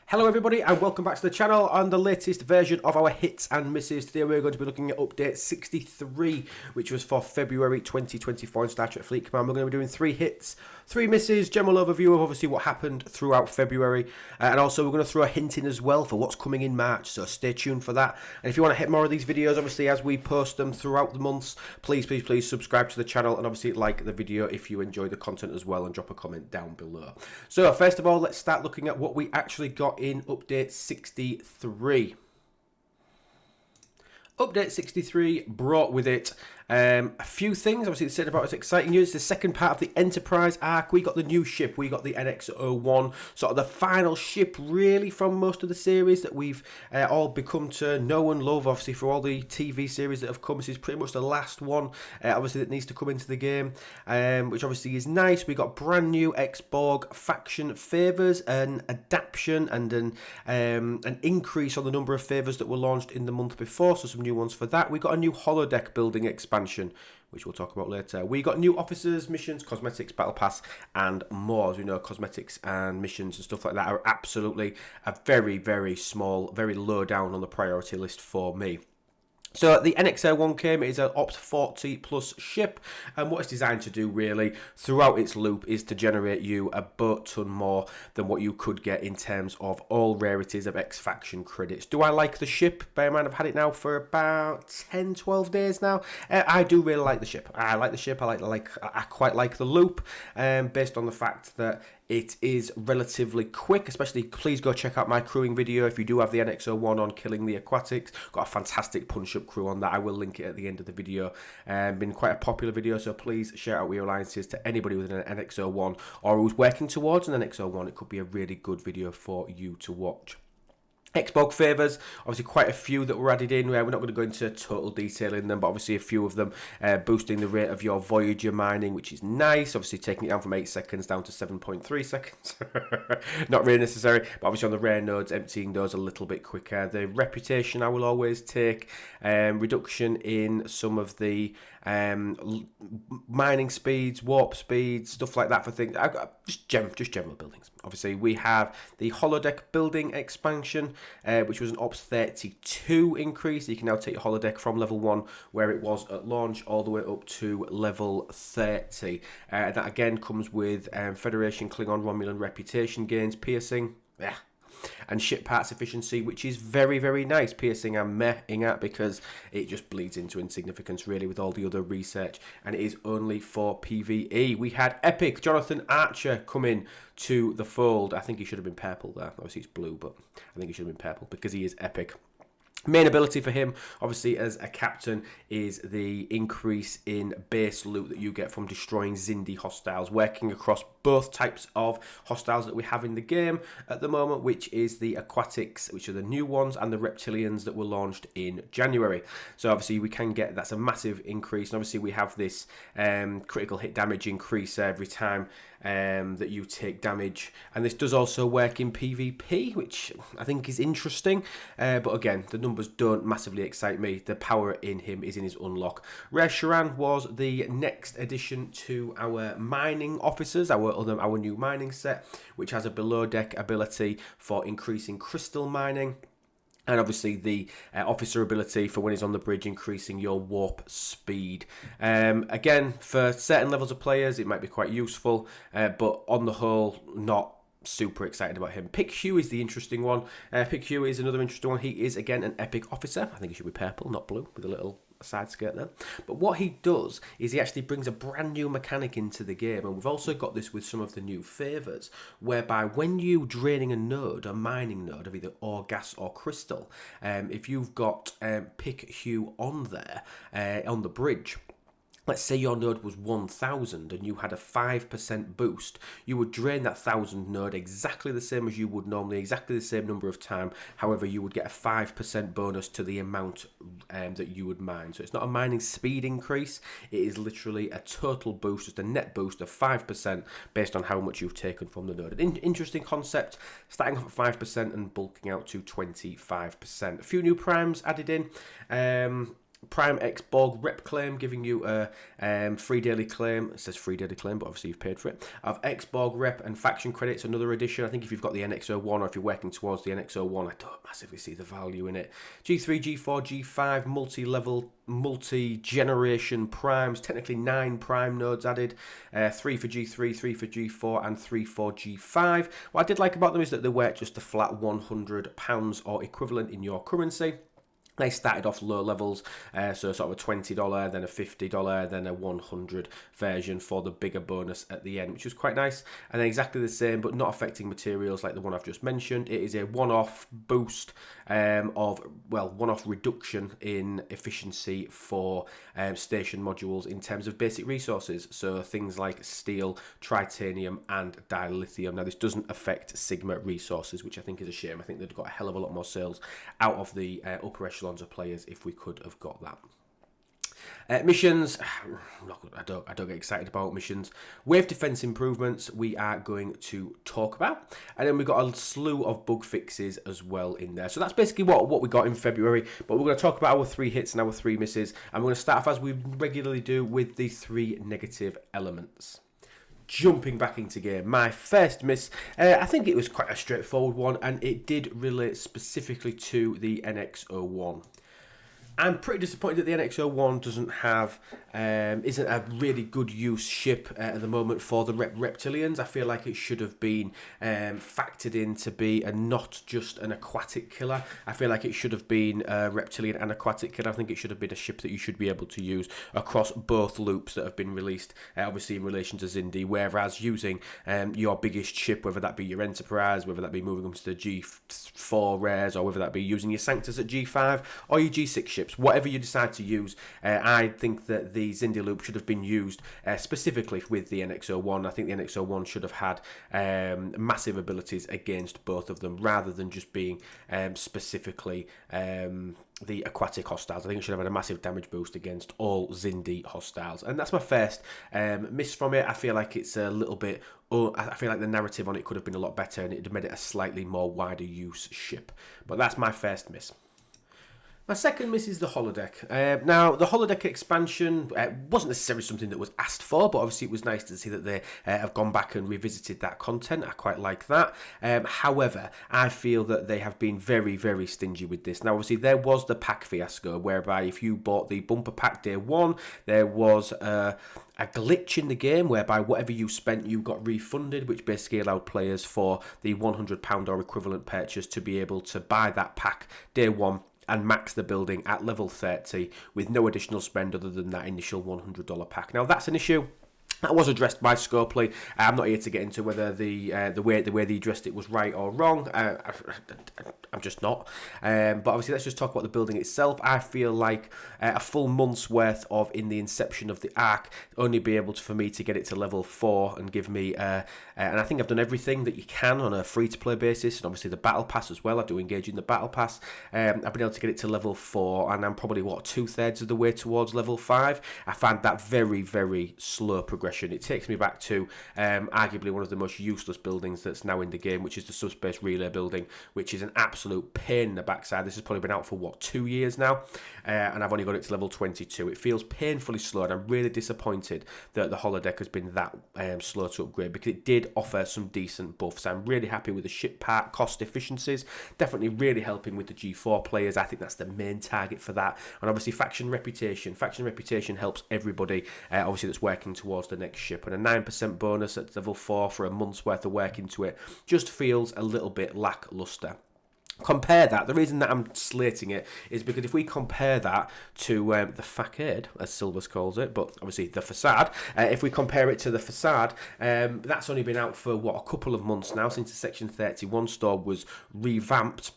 Hello everybody and welcome back to the channel on the latest version of our hits and misses. Today we're going to be looking at update 63, which was for February 2024 in Star Trek Fleet Command. We're going to be doing 3 hits, 3 misses, general overview of obviously what happened throughout February, and also we're going to throw a hint in as well for what's coming in March, so stay tuned for that. And if you want to hit more of these videos, obviously as we post them throughout the months, please subscribe to the channel and obviously like the video if you enjoy the content as well, and drop a comment down below. So first of all, let's start looking at what we actually got in update 63. Update 63 brought with it a few things. Obviously, it said about its exciting news. The second part of the Enterprise arc. We got the new ship. We got the NX-01. Sort of the final ship, really, from most of the series that we've all become to know and love. Obviously, for all the TV series that have come, this is pretty much the last one, obviously, that needs to come into the game, which obviously is nice. We got brand new X-Borg faction favours, an adaptation, and an increase on the number of favours that were launched in the month before. So some new ones for that. We got a new holodeck building expansion, which we'll talk about later. We got new officers, missions, cosmetics, battle pass, and more. As we know, cosmetics and missions and stuff like that are absolutely a very, very small, very low down on the priority list for me. So the NX-01 came. It is an Opt 40 plus ship, and what it's designed to do really throughout its loop is to generate you a boat ton more than what you could get in terms of all rarities of X-Faction credits. Do I like the ship? Bear in mind I've had it now for about 10-12 days now. I do really like the ship. I like the ship. I quite like the loop, based on the fact that it is relatively quick, especially please go check out my crewing video if you do have the NX-01 on killing the aquatics. Got a fantastic punch-up crew on that. I will link it at the end of the video. Been quite a popular video, so please share out your alliances to anybody with an NX-01 or who's working towards an NX-01. It could be a really good video for you to watch. X-Borg favours, obviously quite a few that were added in. We're not going to go into total detail in them, but obviously a few of them boosting the rate of your Voyager mining, which is nice. Obviously taking it down from 8 seconds down to 7.3 seconds. Not really necessary, but obviously on the rare nodes, emptying those a little bit quicker. The reputation I will always take. Reduction in some of the mining speeds, warp speeds, stuff like that for things. Just general buildings. Obviously we have the holodeck building expansion, which was an Ops 32 increase. You can now take your holodeck from level 1, where it was at launch, all the way up to level 30. That again comes with Federation, Klingon, Romulan reputation gains, piercing, and ship parts efficiency, which is very, very nice. Piercing I'm mehing at because it just bleeds into insignificance really with all the other research, and it is only for PvE. We had Epic Jonathan Archer come in to the fold. I think he should have been purple there. Obviously it's blue, but I think he should have been purple because he is epic. Main ability for him, obviously, as a captain, is the increase in base loot that you get from destroying Xindi hostiles, working across both types of hostiles that we have in the game at the moment, which is the aquatics, which are the new ones, and the reptilians that were launched in January. So obviously we can get, that's a massive increase, and obviously we have this critical hit damage increase every time that you take damage, and this does also work in PvP, which I think is interesting, but again, the numbers don't massively excite me. The power in him is in his unlock. Rare Sharan was the next addition to our mining officers, our new mining set, which has a below deck ability for increasing crystal mining. And obviously the officer ability for when he's on the bridge, increasing your warp speed. Again, for certain levels of players, it might be quite useful, but on the whole, not super excited about him. Pick Hugh is the interesting one. Pick Hugh is another interesting one. He is, again, an epic officer. I think he should be purple, not blue, with a little side skirt there. But what he does is he actually brings a brand new mechanic into the game, and we've also got this with some of the new favours, whereby when you draining a node, a mining node of either ore, gas or crystal, if you've got Pick Hugh on there, on the bridge, let's say your node was 1000 and you had a 5% boost, you would drain that 1000 node exactly the same as you would normally, exactly the same number of time. However, you would get a 5% bonus to the amount that you would mine. So it's not a mining speed increase, it is literally a total boost, just a net boost of 5% based on how much you've taken from the node. An interesting concept, starting off at 5% and bulking out to 25%. A few new primes added in. Prime X Borg rep claim, giving you a free daily claim. It says free daily claim, but obviously you've paid for it. Of X Borg rep and faction credits, another addition. I think if you've got the NX-01 or if you're working towards the NX-01, I don't massively see the value in it. G3, G4, G5, multi-level, multi-generation primes. Technically 9 prime nodes added. 3 for G3, 3 for G4, and 3 for G5. What I did like about them is that they were just a flat £100 or equivalent in your currency. They started off low levels, so sort of a $20, then a $50, then a $100 version for the bigger bonus at the end, which was quite nice. And then exactly the same, but not affecting materials like the one I've just mentioned. It is a one-off boost one-off reduction in efficiency for station modules in terms of basic resources. So things like steel, titanium, and dilithium. Now, this doesn't affect Sigma resources, which I think is a shame. I think they'd got a hell of a lot more sales out of the upper echelon of players if we could have got that. Missions, I don't get excited about missions. Wave defense improvements we are going to talk about, and then we've got a slew of bug fixes as well in there. So that's basically what we got in February, but we're going to talk about our 3 hits and our 3 misses, and we're going to start off as we regularly do with the 3 negative elements. Jumping back into game, my first miss, I think it was quite a straightforward one, and it did relate specifically to the NX-01. I'm pretty disappointed that the NX-01 doesn't have, isn't a really good use ship at the moment for the reptilians. I feel like it should have been factored in to be not just an aquatic killer. I feel like it should have been a reptilian and aquatic killer. I think it should have been a ship that you should be able to use across both loops that have been released, obviously in relation to Xindi, whereas using your biggest ship, whether that be your Enterprise, whether that be moving them to the G4 rares, or whether that be using your Sanctus at G5 or your G6 ships, whatever you decide to use, I think that the Xindi loop should have been used specifically with the NX-01. I think the NX-01 should have had massive abilities against both of them, rather than just being specifically the aquatic hostiles. I think it should have had a massive damage boost against all Xindi hostiles. And that's my first miss from it. I feel like it's a little bit... I feel like the narrative on it could have been a lot better, and it made it a slightly more wider use ship. But that's my first miss. My second miss is the holodeck. Now, the holodeck expansion wasn't necessarily something that was asked for, but obviously it was nice to see that they have gone back and revisited that content. I quite like that. However, I feel that they have been very, very stingy with this. Now, obviously, there was the pack fiasco, whereby if you bought the bumper pack day 1, there was a glitch in the game whereby whatever you spent you got refunded, which basically allowed players for the £100 or equivalent purchase to be able to buy that pack day 1 and max the building at level 30 with no additional spend other than that initial $100 pack. Now, that's an issue that was addressed by Scopely. I'm not here to get into whether the way they addressed it was right or wrong. I'm just not. But obviously, let's just talk about the building itself. I feel like a full month's worth of in the inception of the arc only be able to, for me to get it to level 4 and give me and I think I've done everything that you can on a free-to-play basis, and obviously the battle pass as well. I do engage in the battle pass. I've been able to get it to level 4, and I'm probably 2/3 of the way towards level 5. I find that very, very slow progression. It takes me back to arguably one of the most useless buildings that's now in the game, which is the subspace relay building, which is an absolute pain in the backside. This has probably been out for 2 years now, and I've only got it to level 22. It feels painfully slow, and I'm really disappointed that the holodeck has been that slow to upgrade, because it did offer some decent buffs. I'm really happy with the ship part cost efficiencies, definitely really helping with the G4 players. I think that's the main target for that. And obviously faction reputation helps everybody obviously that's working towards the next ship, and a 9% bonus at level 4 for a month's worth of work into it just feels a little bit lackluster. Compare that. The reason that I'm slating it is because if we compare that to the facade, as Silvers calls it, but obviously the facade, if we compare it to the facade, that's only been out for a couple of months now, since the Section 31 store was revamped.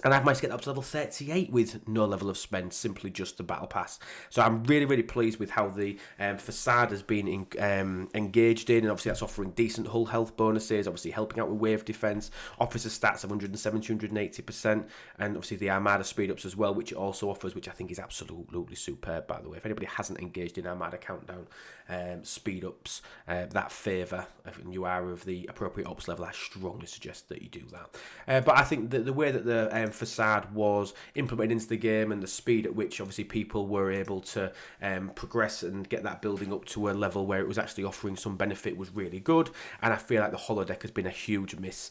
And I've managed to get up to level 38 with no level of spend, simply just the battle pass. So I'm really, really pleased with how the facade has been engaged in, and obviously that's offering decent hull health bonuses, obviously helping out with wave defense, officer stats of 170, 180%, and obviously the Armada speed ups as well, which it also offers, which I think is absolutely superb, by the way. If anybody hasn't engaged in Armada countdown speed ups that favour, if you are of the appropriate ops level, I strongly suggest that you do that. But I think that the way that the facade was implemented into the game, and the speed at which obviously people were able to progress and get that building up to a level where it was actually offering some benefit was really good. And I feel like the holodeck has been a huge miss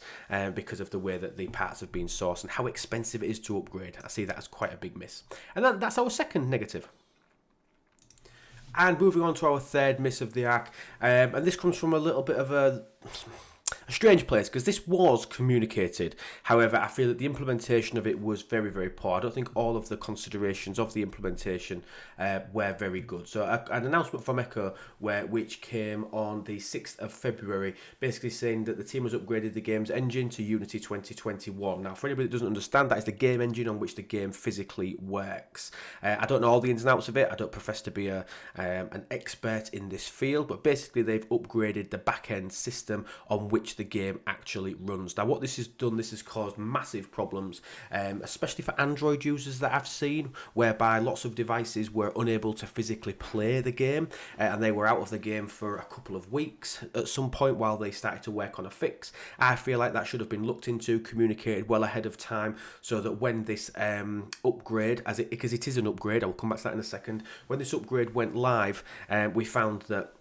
because of the way that the parts have been sourced and how expensive it is to upgrade. I see that as quite a big miss. And that's our second negative. And moving on to our third miss of the arc, and this comes from a little bit of a strange place, because this was communicated. However, I feel that the implementation of it was very, very poor. I don't think all of the considerations of the implementation were very good. So an announcement from Echo, which came on the 6th of February, basically saying that the team has upgraded the game's engine to Unity 2021. Now, for anybody that doesn't understand, that is the game engine on which the game physically works. I don't know all the ins and outs of it. I don't profess to be an expert in this field, but basically they've upgraded the back-end system on which the game actually runs. Now, what this has done, this has caused massive problems, especially for Android users that I've seen, whereby lots of devices were unable to physically play the game, and they were out of the game for a couple of weeks at some point while they started to work on a fix. I feel like that should have been looked into, communicated well ahead of time, so that when this upgrade, because it is an upgrade, I will come back to that in a second, when this upgrade went live, we found that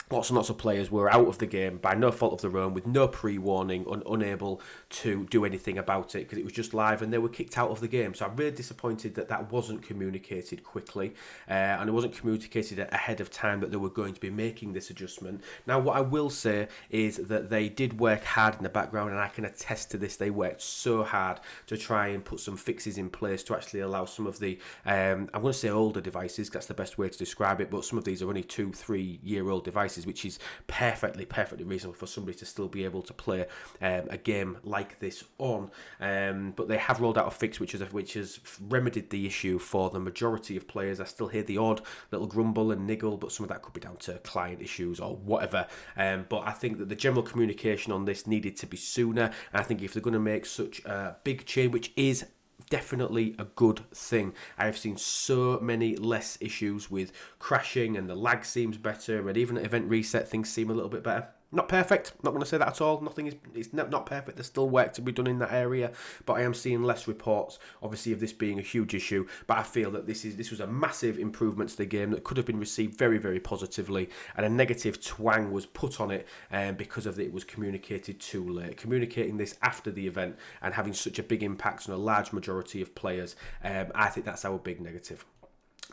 lots and lots of players were out of the game by no fault of their own, with no pre-warning, and unable to do anything about it because it was just live, and they were kicked out of the game. So I'm really disappointed that that wasn't communicated quickly, and it wasn't communicated ahead of time that they were going to be making this adjustment. Now, what I will say is that they did work hard in the background, and I can attest to this. They worked so hard to try and put some fixes in place to actually allow some of the, I'm going to say older devices, that's the best way to describe it, but some of these are only 2-3 year old devices, which is perfectly reasonable for somebody to still be able to play a game like this on. But they have rolled out a fix which has remedied the issue for the majority of players. I still hear the odd little grumble and niggle, but some of that could be down to client issues or whatever. But I think that the general communication on this needed to be sooner. And I think if they're going to make such a big change, which is definitely a good thing. I have seen so many less issues with crashing, and the lag seems better, and even at event reset things seem a little bit better. Not perfect, not going to say that at all. Nothing is not perfect. There's still work to be done in that area, but I am seeing less reports, obviously, of this being a huge issue. But I feel that this was a massive improvement to the game that could have been received very, very positively, and a negative twang was put on it because of it was communicated too late. Communicating this after the event and having such a big impact on a large majority of players, I think that's our big negative.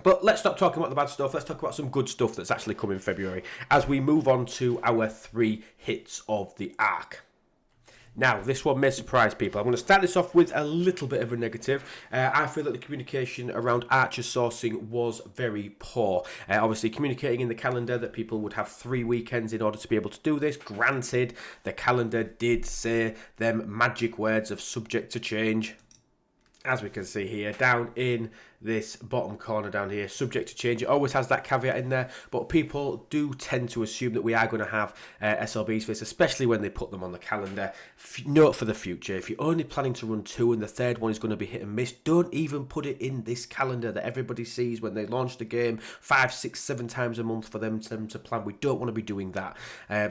But let's stop talking about the bad stuff. Let's talk about some good stuff that's actually come in February as we move on to our 3 hits of the arc. Now, this one may surprise people. I'm going to start this off with a little bit of a negative. I feel that the communication around Archer sourcing was very poor. Obviously, communicating in the calendar that people would have 3 weekends in order to be able to do this. Granted, the calendar did say them magic words of subject to change, as we can see here, down in this bottom corner down here, subject to change. It always has that caveat in there, but people do tend to assume that we are going to have SLBs for this, especially when they put them on the calendar. Note for the future, if you're only planning to run 2 and the third one is going to be hit and miss, don't even put it in this calendar that everybody sees when they launch the game 5, 6, 7 times a month for them to plan. We don't want to be doing that.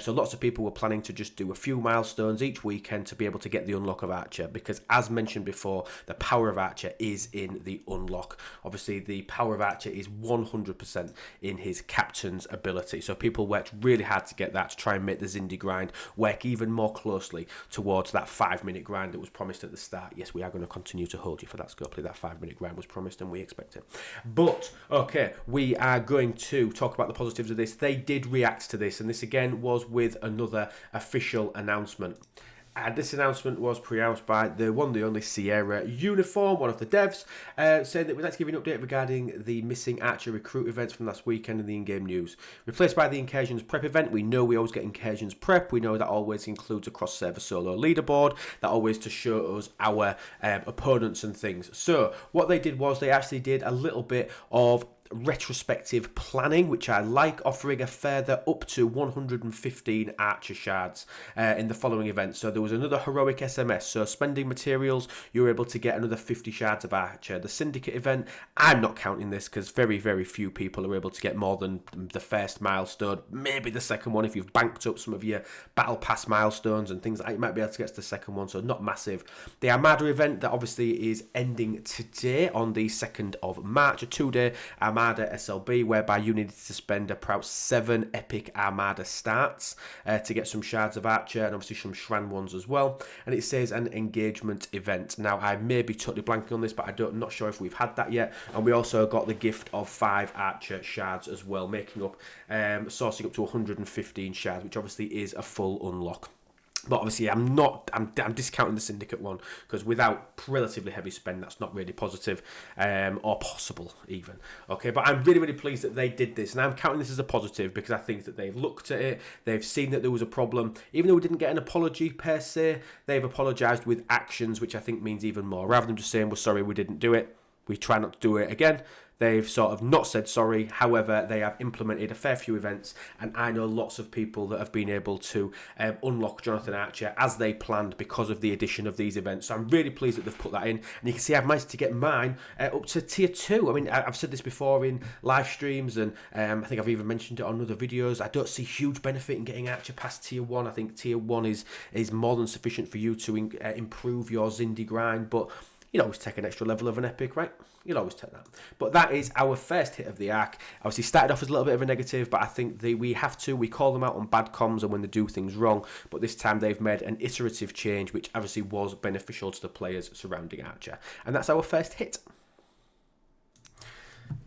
So lots of people were planning to just do a few milestones each weekend to be able to get the unlock of Archer, because as mentioned before, the power of Archer is in the unlock. Obviously, the power of Archer is 100% in his captain's ability. So people worked really hard to get that, to try and make the Zindi grind work even more closely towards that 5-minute grind that was promised at the start. Yes, we are going to continue to hold you for that, Scopely. That 5-minute grind was promised and we expect it. But, okay, we are going to talk about the positives of this. They did react to this, and this again was with another official announcement. And this announcement was pronounced by the one, the only Sierra Uniform, one of the devs, saying that we'd like to give you an update regarding the missing Archer recruit events from last weekend in the in-game news. Replaced by the Incursions Prep event, we know we always get Incursions Prep. We know that always includes a cross-server solo leaderboard, that always to show us our opponents and things. So what they did was they actually did a little bit of retrospective planning, which I like, offering a further up to 115 archer shards in the following events. So there was another heroic SMS, so spending materials, you were able to get another 50 shards of archer. The syndicate event, I'm not counting this because very, very few people are able to get more than the first milestone, maybe the second one if you've banked up some of your battle pass milestones and things like that, you might be able to get to the second one, so not massive. The Armada event that obviously is ending today on the 2nd of March, a 2-day Armada SLB whereby you needed to spend about 7 epic Armada starts to get some shards of archer and obviously some Shran ones as well. And it says an engagement event. Now I may be totally blanking on this, but I'm not sure if we've had that yet. And we also got the gift of 5 archer shards as well, making up sourcing up to 115 shards, which obviously is a full unlock. But obviously, I'm discounting the syndicate one because without relatively heavy spend, that's not really positive or possible even. Okay, but I'm really, really pleased that they did this, and I'm counting this as a positive because I think that they've looked at it, they've seen that there was a problem. Even though we didn't get an apology per se, they've apologised with actions, which I think means even more. Rather than just saying, "We're sorry, we didn't do it. We try not to do it again." They've sort of not said sorry. However, they have implemented a fair few events, and I know lots of people that have been able to unlock Jonathan Archer as they planned because of the addition of these events. So I'm really pleased that they've put that in. And you can see I've managed to get mine up to tier 2. I mean, I've said this before in live streams, and I think I've even mentioned it on other videos. I don't see huge benefit in getting Archer past tier 1. I think tier 1 is more than sufficient for you to improve your Zindi grind, but you'll always take an extra level of an epic, right? You'll always take that. But that is our first hit of the arc. Obviously started off as a little bit of a negative, but I think we call them out on bad comms and when they do things wrong. But this time they've made an iterative change, which obviously was beneficial to the players surrounding Archer. And that's our first hit.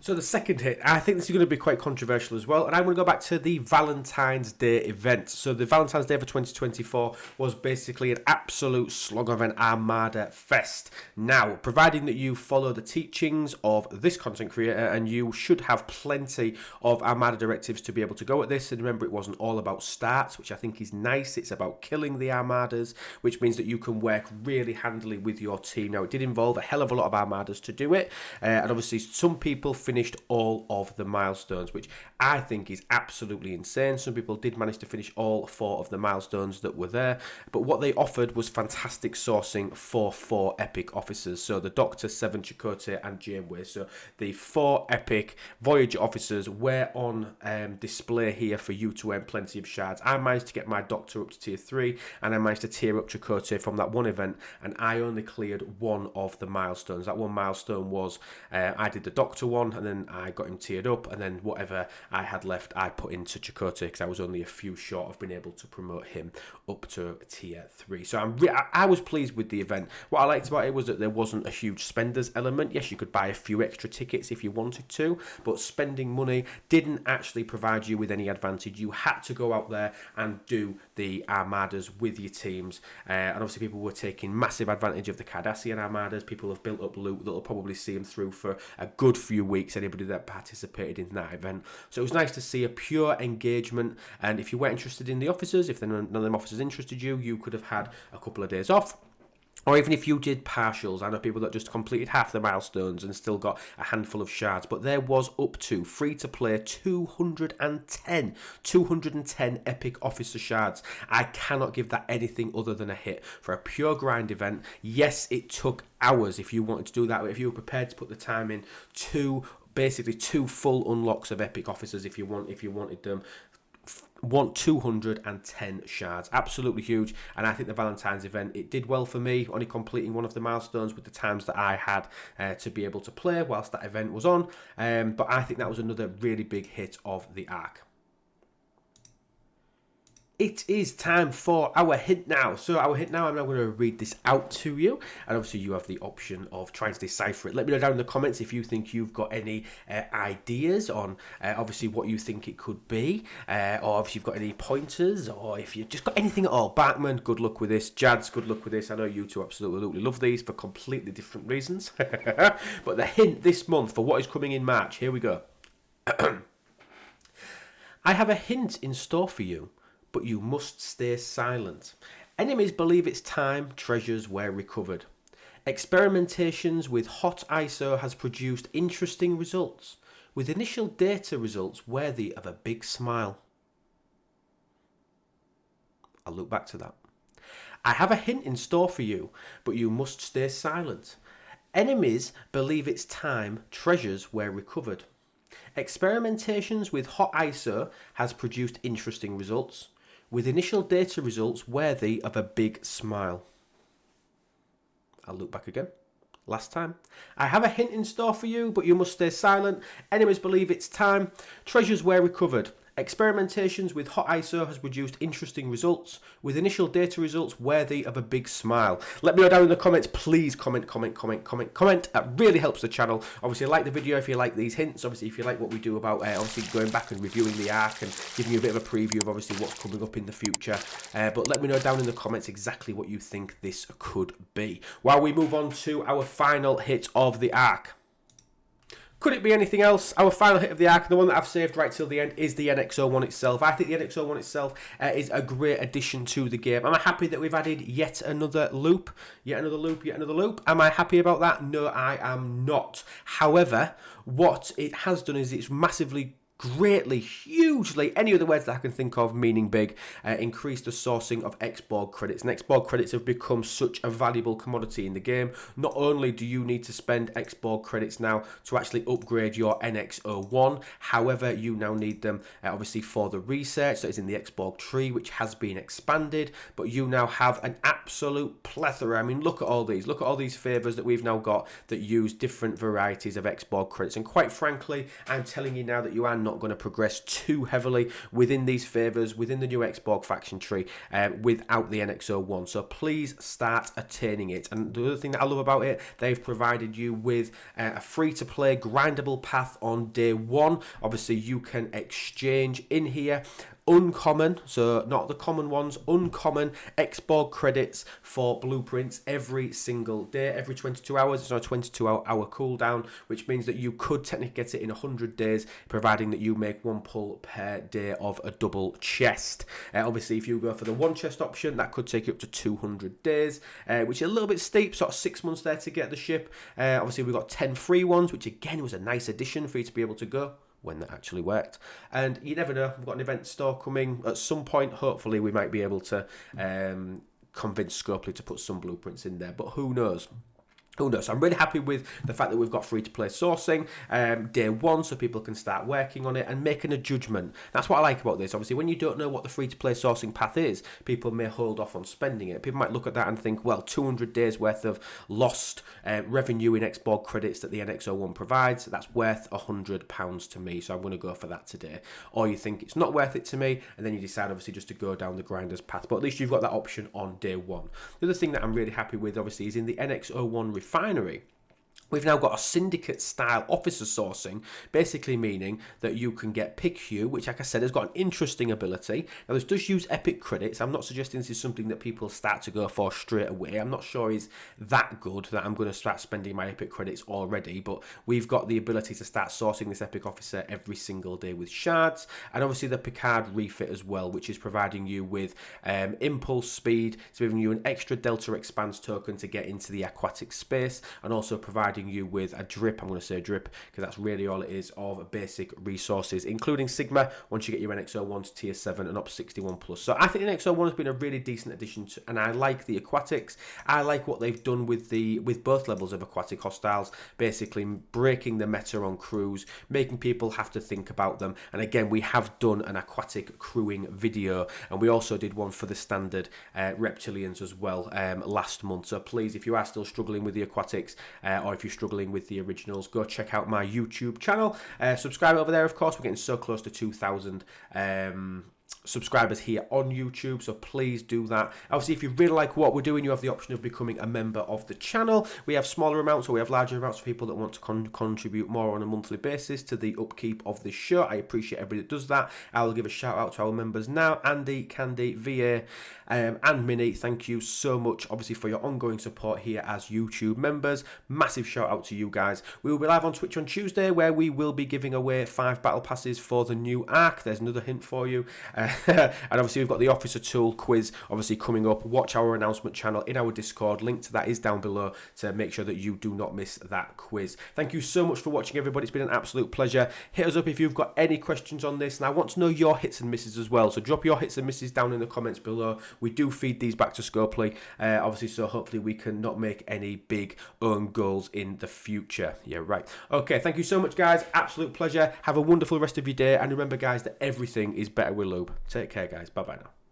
So the second hit, I think this is going to be quite controversial as well, and I'm going to go back to the Valentine's Day event. So the Valentine's Day for 2024 was basically an absolute slog of an Armada fest. Now, providing that you follow the teachings of this content creator, and you should have plenty of Armada directives to be able to go at this, and remember it wasn't all about starts, which I think is nice. It's about killing the Armadas, which means that you can work really handily with your team. Now, it did involve a hell of a lot of Armadas to do it, and obviously some people finished all of the milestones, which I think is absolutely insane. Some people did manage to finish all 4 of the milestones that were there, but what they offered was fantastic sourcing for 4 epic officers. So the Doctor, 7 Chakotay and Janeway. So the 4 epic Voyager officers were on display here for you to earn plenty of shards. I managed to get my Doctor up to tier 3, and I managed to tier up Chakotay from that one event, and I only cleared 1 of the milestones. That one milestone was I did the Doctor one, and then I got him tiered up, and then whatever I had left I put into Chakotay because I was only a few short of being able to promote him up to tier 3. So I was pleased with the event. What I liked about it was that there wasn't a huge spenders element. Yes, you could buy a few extra tickets if you wanted to, but spending money didn't actually provide you with any advantage. You had to go out there and do the Armadas with your teams, and obviously people were taking massive advantage of the Cardassian Armadas. People have built up loot that will probably see them through for a good few weeks, anybody that participated in that event. So it was nice to see a pure engagement, and if you weren't interested in the officers, if none of them officers interested you, you could have had a couple of days off. Or even if you did partials, I know people that just completed half the milestones and still got a handful of shards, but there was up to free-to-play 210 epic officer shards. I cannot give that anything other than a hit. For a pure grind event, yes, it took hours if you wanted to do that, but if you were prepared to put the time in, basically two full unlocks of epic officers if you wanted them. 210 shards, absolutely huge. And I think the Valentine's event, it did well for me, only completing 1 of the milestones with the times that I had to be able to play whilst that event was on, but I think that was another really big hit of the arc. It is time for our hint now. So our hint now, I'm now going to read this out to you. And obviously you have the option of trying to decipher it. Let me know down in the comments if you think you've got any ideas on obviously what you think it could be. Or if you've got any pointers, or if you've just got anything at all. Bartman, good luck with this. Jads, good luck with this. I know you two absolutely love these for completely different reasons. But the hint this month for what is coming in March, here we go. I have a hint in store for you, but you must stay silent. Enemies believe it's time treasures were recovered. Experimentations with hot ISO has produced interesting results. with initial data results worthy of a big smile. I'll look back to that. I have a hint in store for you, but you must stay silent. Enemies believe it's time treasures were recovered. Experimentations with hot ISO has produced interesting results, with initial data results worthy of a big smile. I'll look back again. Last time. I have a hint in store for you, but you must stay silent. Enemies believe it's time. Treasures were recovered. Experimentations with hot ISO has produced interesting results, with initial data results worthy of a big smile. Let me know down in the comments. Please comment. That really helps the channel. Obviously, like the video if you like these hints. Obviously, if you like what we do about obviously going back and reviewing the arc and giving you a bit of a preview of obviously what's coming up in the future. But let me know down in the comments exactly what you think this could be. While we move on to our final hit of the arc. Could it be anything else? Our final hit of the arc, the one that I've saved right till the end, is the NX01 itself. I think the NX01 itself is a great addition to the game. Am I happy that we've added yet another loop? Yet another loop? Am I happy about that? No, I am not. However, what it has done is it's massively, greatly, hugely, any other words that I can think of meaning big, increase the sourcing of Xborg credits. And Xborg credits have become such a valuable commodity in the game. Not only do you need to spend Xborg credits now to actually upgrade your NX01, however, you now need them obviously for the research that is in the Xborg tree, which has been expanded, but you now have an absolute plethora. I mean, look at all these favors that we've now got that use different varieties of Xborg credits. And quite frankly, I'm telling you now that you are not going to progress too heavily within these favors, within the new Xborg faction tree, without the NX01. So please start attaining it. And the other thing that I love about it, they've provided you with a free-to-play grindable path on day one. Obviously, you can exchange in here uncommon, so not the common ones, uncommon Xborg credits for blueprints every single day, every 22 hours. It's on a 22-hour cooldown, which means that you could technically get it in 100 days, providing that you make one pull per day of a double chest. Obviously, if you go for the one chest option, that could take you up to 200 days, which is a little bit steep, sort of 6 months there to get the ship. Obviously, we've got 10 free ones, which again was a nice addition for you to be able to go when that actually worked. And you never know, we've got an event store coming at some point. Hopefully we might be able to convince Scopely to put some blueprints in there, but who knows. I'm really happy with the fact that we've got free-to-play sourcing day one, so people can start working on it and making a judgment. That's what I like about this. Obviously, when you don't know what the free-to-play sourcing path is, people may hold off on spending it. People might look at that and think, well, 200 days worth of lost revenue in Xborg credits that the NX01 provides, that's worth £100 to me, so I'm going to go for that today. Or you think it's not worth it to me, and then you decide, obviously, just to go down the grinders path. But at least you've got that option on day one. The other thing that I'm really happy with, obviously, is in the NX01 refinery. We've now got a syndicate-style officer sourcing, basically meaning that you can get Pick Hue, which, like I said, has got an interesting ability. Now, this does use epic credits. I'm not suggesting this is something that people start to go for straight away. I'm not sure is that good that I'm going to start spending my epic credits already, but we've got the ability to start sourcing this epic officer every single day with shards, and obviously the Picard refit as well, which is providing you with impulse speed. It's giving you an extra Delta Expanse token to get into the aquatic space, and also providing you with a drip, I'm going to say drip, because that's really all it is, of basic resources, including Sigma, once you get your NX01 to tier 7 and up 61 plus. So I think the NX01 has been a really decent addition to, and I like the aquatics. I like what they've done with both levels of aquatic hostiles, basically breaking the meta on crews, making people have to think about them. And again, we have done an aquatic crewing video, and we also did one for the standard reptilians as well last month. So please, if you are still struggling with the aquatics, or if you're struggling with the originals, go check out my YouTube channel. Subscribe over there, of course. We're getting so close to 2,000 subscribers here on YouTube, so please do that. Obviously, if you really like what we're doing, you have the option of becoming a member of the channel. We have smaller amounts, or we have larger amounts for people that want to contribute more on a monthly basis to the upkeep of this show. I appreciate everybody that does that. I will give a shout out to our members now: Andy, Candy, VA, and Minnie. Thank you so much, obviously, for your ongoing support here as YouTube members. Massive shout out to you guys. We will be live on Twitch on Tuesday, where we will be giving away 5 battle passes for the new arc. There's another hint for you. and obviously we've got the Officer Tool quiz obviously coming up. Watch our announcement channel in our Discord. Link to that is down below to make sure that you do not miss that quiz. Thank you so much for watching, everybody. It's been an absolute pleasure. Hit us up if you've got any questions on this, and I want to know your hits and misses as well. So drop your hits and misses down in the comments below. We do feed these back to Scopely, obviously, so hopefully we can not make any big own goals in the future. Yeah, right. Okay, thank you so much, guys. Absolute pleasure. Have a wonderful rest of your day, and remember, guys, that everything is better with lube. Take care, guys. Bye-bye now.